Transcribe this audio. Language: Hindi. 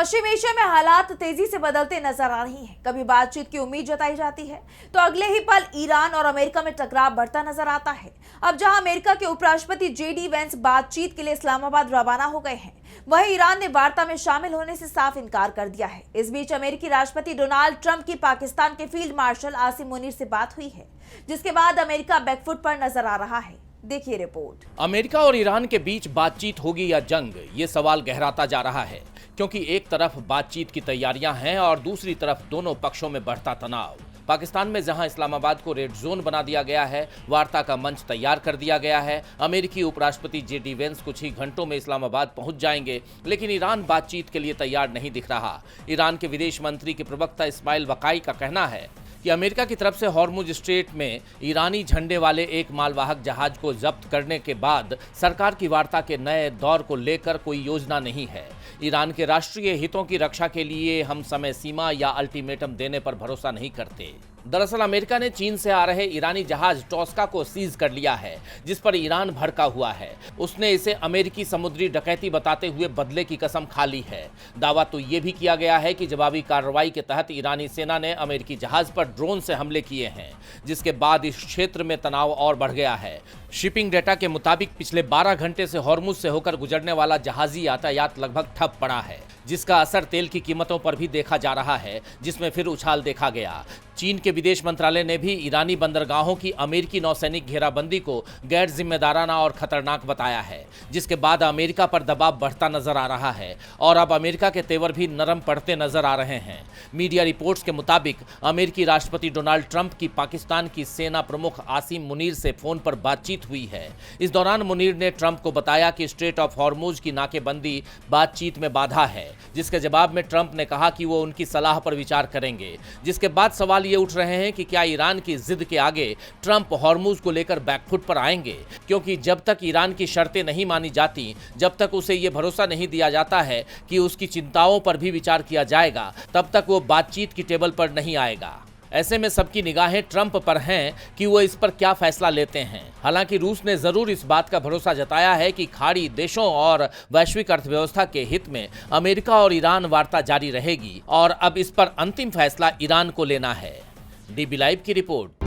पश्चिम एशिया में हालात तेजी से बदलते नजर आ रही हैं। कभी बातचीत की उम्मीद जताई जाती है तो अगले ही पल ईरान और अमेरिका में टकराव बढ़ता नजर आता है। अब जहां अमेरिका के उपराष्ट्रपति जेडी वेंस बातचीत के लिए इस्लामाबाद रवाना हो गए हैं, वहीं ईरान ने वार्ता में शामिल होने से साफ इनकार कर दिया है। इस बीच अमेरिकी राष्ट्रपति डोनाल्ड ट्रंप की पाकिस्तान के फील्ड मार्शल आसिम मुनीर से बात हुई है, जिसके बाद अमेरिका बैकफुट पर नजर आ रहा है। देखिए रिपोर्ट। अमेरिका और ईरान के बीच बातचीत होगी या जंग, ये सवाल गहराता जा रहा है, क्योंकि एक तरफ बातचीत की तैयारियां हैं और दूसरी तरफ दोनों पक्षों में बढ़ता तनाव। पाकिस्तान में जहां इस्लामाबाद को रेड जोन बना दिया गया है, वार्ता का मंच तैयार कर दिया गया है। अमेरिकी उपराष्ट्रपति जेडी वेंस कुछ ही घंटों में इस्लामाबाद पहुंच जाएंगे, लेकिन ईरान बातचीत के लिए तैयार नहीं दिख रहा। ईरान के विदेश मंत्री के प्रवक्ता इस्माइल वकाई का कहना है कि अमेरिका की तरफ से हॉर्मुज स्ट्रेट में ईरानी झंडे वाले एक मालवाहक जहाज को जब्त करने के बाद सरकार की वार्ता के नए दौर को लेकर कोई योजना नहीं है। ईरान के राष्ट्रीय हितों की रक्षा के लिए हम समय सीमा या अल्टीमेटम देने पर भरोसा नहीं करते। दरअसल अमेरिका ने चीन से आ रहे ईरानी जहाज टॉस्का को सीज कर लिया है, जिस पर ईरान भड़का हुआ है। उसने इसे अमेरिकी समुद्री डकैती बताते हुए बदले की कसम खा ली है। दावा तो ये भी किया गया है कि जवाबी कार्रवाई के तहत ईरानी सेना ने अमेरिकी जहाज पर ड्रोन से हमले किए हैं, जिसके बाद इस क्षेत्र में तनाव और बढ़ गया है। शिपिंग डेटा के मुताबिक पिछले 12 घंटे से हॉर्मुज से होकर गुजरने वाला जहाजी यातायात लगभग ठप पड़ा है, जिसका असर तेल की कीमतों पर भी देखा जा रहा है, जिसमें फिर उछाल देखा गया। चीन के विदेश मंत्रालय ने भी ईरानी बंदरगाहों की अमेरिकी नौसैनिक घेराबंदी को गैर जिम्मेदाराना और खतरनाक बताया है, जिसके बाद अमेरिका पर दबाव बढ़ता नजर आ रहा है और अब अमेरिका के तेवर भी नरम पड़ते नजर आ रहे हैं। मीडिया रिपोर्ट्स के मुताबिक अमेरिकी राष्ट्रपति डोनाल्ड ट्रंप की पाकिस्तान की सेना प्रमुख आसिम मुनीर से फोन पर बातचीत हुई है। इस दौरान मुनीर ने ट्रंप को बताया कि स्ट्रेट ऑफ हॉर्मुज की नाकेबंदी बातचीत में बाधा है, जिसके जवाब में ट्रंप ने कहा कि वो उनकी सलाह पर विचार करेंगे। जिसके बाद सवाल ये उठ रहे हैं कि क्या ईरान की जिद के आगे ट्रंप हॉर्मुज को लेकर बैकफुट पर आएंगे, क्योंकि जब तक ईरान की शर्तें नहीं मानी जाती, जब तक उसे ये भरोसा नहीं दिया जाता है कि उसकी चिंताओं पर भी विचार किया जाएगा, तब तक वो बातचीत की टेबल पर नहीं आएगा। ऐसे में सबकी निगाहें ट्रंप पर हैं कि वो इस पर क्या फैसला लेते हैं। हालांकि रूस ने जरूर इस बात का भरोसा जताया है कि खाड़ी देशों और वैश्विक अर्थव्यवस्था के हित में अमेरिका और ईरान वार्ता जारी रहेगी और अब इस पर अंतिम फैसला ईरान को लेना है। डीबी लाइव की रिपोर्ट।